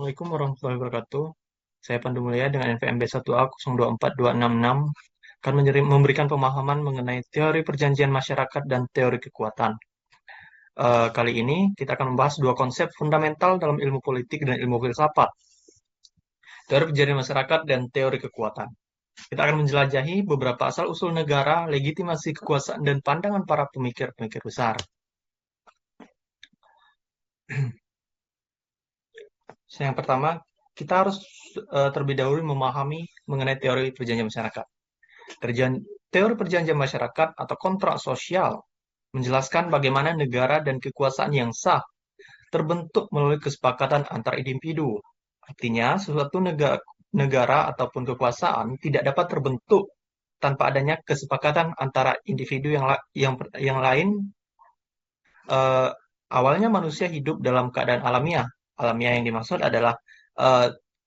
Assalamualaikum warahmatullahi wabarakatuh. Saya Pandu Mulia dengan NPMB 1A 024266 akan memberikan pemahaman mengenai teori perjanjian masyarakat dan teori kekuatan. Kali ini kita akan membahas dua konsep fundamental dalam ilmu politik dan ilmu filsafat, teori perjanjian masyarakat dan teori kekuatan. Kita akan menjelajahi beberapa asal-usul negara, legitimasi kekuasaan, dan pandangan para pemikir-pemikir besar. Yang pertama, kita harus terlebih dahulu memahami mengenai teori perjanjian masyarakat. Teori perjanjian masyarakat atau kontrak sosial menjelaskan bagaimana negara dan kekuasaan yang sah terbentuk melalui kesepakatan antar individu. Artinya, suatu negara ataupun kekuasaan tidak dapat terbentuk tanpa adanya kesepakatan antara individu yang lain. Awalnya manusia hidup dalam keadaan alamiah. Alamiah yang dimaksud adalah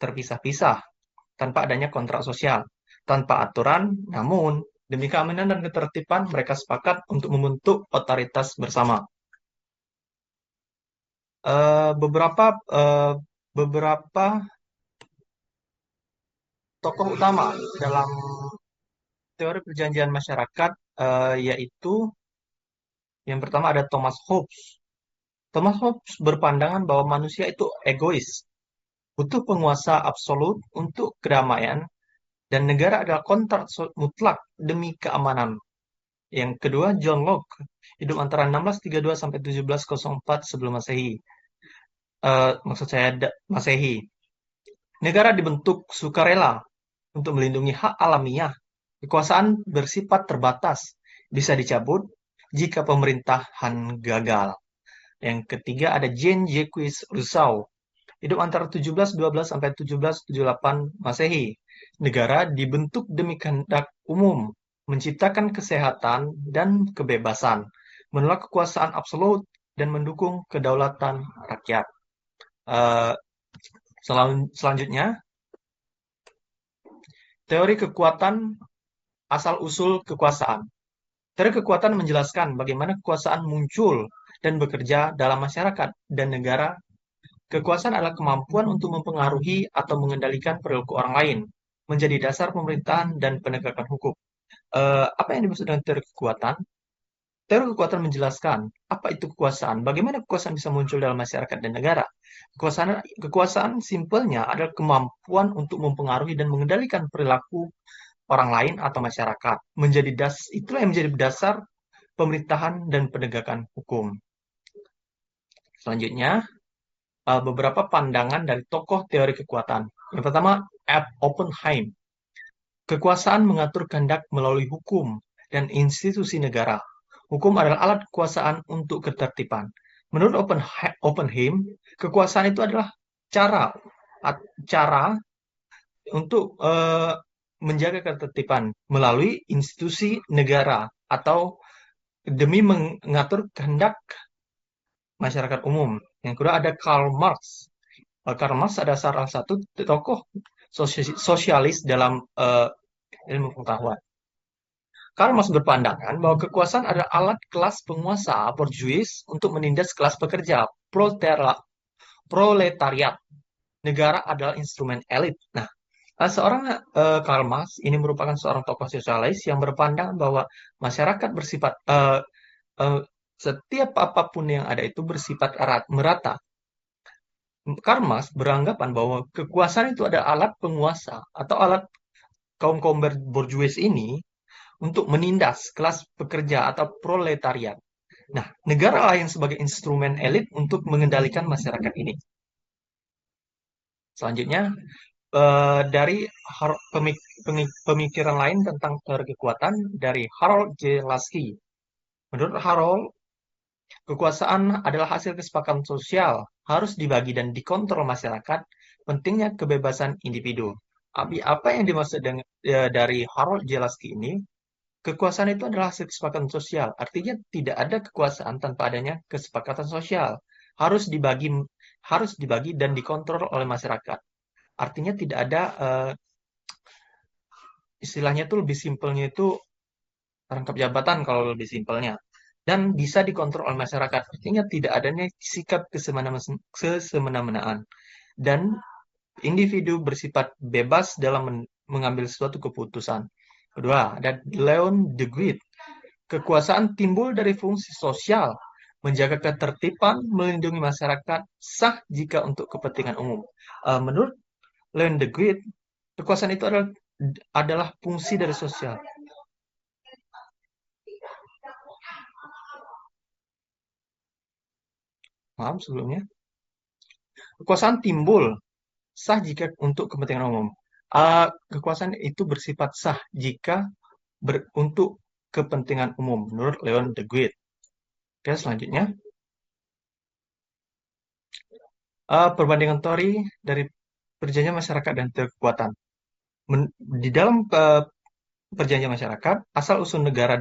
terpisah-pisah tanpa adanya kontrak sosial, tanpa aturan, namun demi keamanan dan ketertiban mereka sepakat untuk membentuk otoritas bersama. Beberapa tokoh utama dalam teori perjanjian masyarakat yaitu yang pertama ada Thomas Hobbes. Thomas Hobbes berpandangan bahwa manusia itu egois, butuh penguasa absolut untuk kedamaian, dan negara adalah kontrak mutlak demi keamanan. Yang kedua, John Locke, hidup antara 1632 sampai 1704 sebelum Masehi. Maksud saya Masehi. Negara dibentuk sukarela untuk melindungi hak alamiah. Kekuasaan bersifat terbatas, bisa dicabut jika pemerintahan gagal. Yang ketiga ada Jean-Jacques Rousseau, hidup antara 1712 sampai 1778 Masehi. Negara dibentuk demi kehendak umum, menciptakan kesehatan dan kebebasan, menolak kekuasaan absolut, dan mendukung kedaulatan rakyat. Selanjutnya, teori kekuatan asal-usul kekuasaan. Teori kekuatan menjelaskan bagaimana kekuasaan muncul dan bekerja dalam masyarakat dan negara. Kekuasaan adalah kemampuan untuk mempengaruhi atau mengendalikan perilaku orang lain, menjadi dasar pemerintahan dan penegakan hukum. Apa yang dimaksud dengan teori kekuatan? Teori kekuatan menjelaskan apa itu kekuasaan, bagaimana kekuasaan bisa muncul dalam masyarakat dan negara. Kekuasaan simpelnya adalah kemampuan untuk mempengaruhi dan mengendalikan perilaku orang lain atau masyarakat. Itulah yang menjadi dasar pemerintahan dan penegakan hukum. Selanjutnya, beberapa pandangan dari tokoh teori kekuatan. Yang pertama, Oppenheim. Kekuasaan mengatur kehendak melalui hukum dan institusi negara. Hukum adalah alat kekuasaan untuk ketertiban. Menurut Oppenheim, kekuasaan itu adalah cara untuk menjaga ketertiban melalui institusi negara atau demi mengatur kehendak masyarakat umum. Yang kedua ada Karl Marx. Karl Marx adalah salah satu tokoh sosialis dalam ilmu pengetahuan. Karl Marx berpandangan bahwa kekuasaan adalah alat kelas penguasa borjuis untuk menindas kelas pekerja proletariat. Negara adalah instrumen elit. Nah, Karl Marx ini merupakan seorang tokoh sosialis yang berpandangan bahwa masyarakat bersifat setiap apapun yang ada itu bersifat merata. Karl Marx beranggapan bahwa kekuasaan itu adalah alat penguasa atau alat kaum-kaum borjuis ini untuk menindas kelas pekerja atau proletariat. Nah, negara lain sebagai instrumen elit untuk mengendalikan masyarakat ini. Selanjutnya, dari pemikiran lain tentang teori kekuatan dari Harold J. Lasky. Menurut Harold, kekuasaan adalah hasil kesepakatan sosial, harus dibagi dan dikontrol masyarakat, pentingnya kebebasan individu. Apa yang dimaksud dari Harold J. Lasky ini? Kekuasaan itu adalah hasil kesepakatan sosial. Artinya tidak ada kekuasaan tanpa adanya kesepakatan sosial. Harus dibagi dan dikontrol oleh masyarakat. Artinya tidak ada istilahnya itu lebih simpelnya itu rangkap jabatan kalau lebih simpelnya. Dan bisa dikontrol oleh masyarakat. Artinya tidak adanya sikap kesemena-menaan. Dan individu bersifat bebas dalam mengambil suatu keputusan. Kedua, ada Leon Degree. Kekuasaan timbul dari fungsi sosial, menjaga ketertiban, melindungi masyarakat, sah jika untuk kepentingan umum. Menurut Leon Degree, kekuasaan itu adalah fungsi dari sosial. Maaf sebelumnya. Kekuasaan timbul sah jika untuk kepentingan umum. Kekuasaan itu bersifat sah jika untuk kepentingan umum, menurut Leon the Great. Oke, selanjutnya. Perbandingan teori dari perjanjian masyarakat dan kekuatan. Di dalam perjanjian masyarakat, asal-usul negara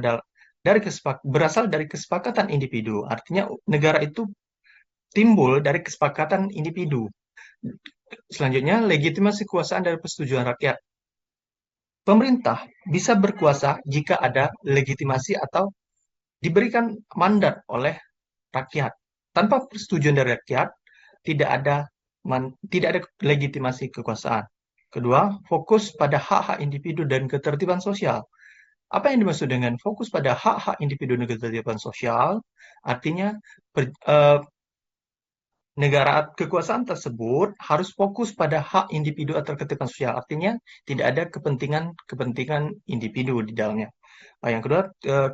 berasal dari kesepakatan individu. Artinya negara itu timbul dari kesepakatan individu. Selanjutnya, legitimasi kekuasaan dari persetujuan rakyat. Pemerintah bisa berkuasa jika ada legitimasi atau diberikan mandat oleh rakyat. Tanpa persetujuan dari rakyat, tidak ada tidak ada legitimasi kekuasaan. Kedua, fokus pada hak-hak individu dan ketertiban sosial. Apa yang dimaksud dengan fokus pada hak-hak individu dan ketertiban sosial? Artinya, negara kekuasaan tersebut harus fokus pada hak individu atau ketertiban sosial. Artinya, tidak ada kepentingan individu di dalamnya. Yang kedua,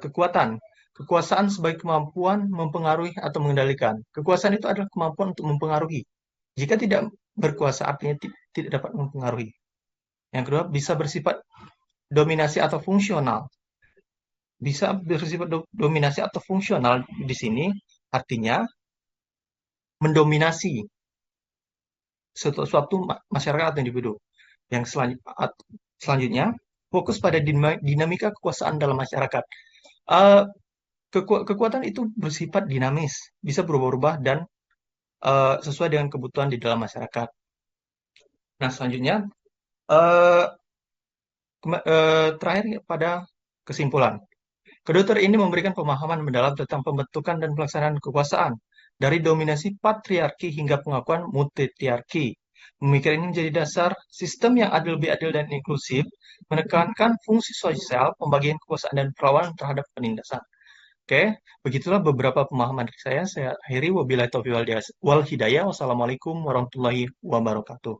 kekuatan. Kekuasaan sebagai kemampuan mempengaruhi atau mengendalikan. Kekuasaan itu adalah kemampuan untuk mempengaruhi. Jika tidak berkuasa, artinya tidak dapat mempengaruhi. Yang kedua, bisa bersifat dominasi atau fungsional. Bisa bersifat dominasi atau fungsional di sini artinya mendominasi suatu masyarakat atau individu. Yang selanjutnya, fokus pada dinamika kekuasaan dalam masyarakat. Uh, Kekuatan itu bersifat dinamis, bisa berubah-ubah dan sesuai dengan kebutuhan di dalam masyarakat. Nah, selanjutnya, uh, terakhir pada kesimpulan. Kedua teori ini memberikan pemahaman mendalam tentang pembentukan dan pelaksanaan kekuasaan, dari dominasi patriarki hingga pengakuan multitriarki. Pemikiran ini menjadi dasar sistem yang lebih adil dan inklusif, menekankan fungsi sosial, pembagian kekuasaan, dan perlawanan terhadap penindasan. Oke, begitulah beberapa pemahaman dari saya. Saya akhiri, wabillahi taufiq wal hidayah. Wassalamualaikum warahmatullahi wabarakatuh.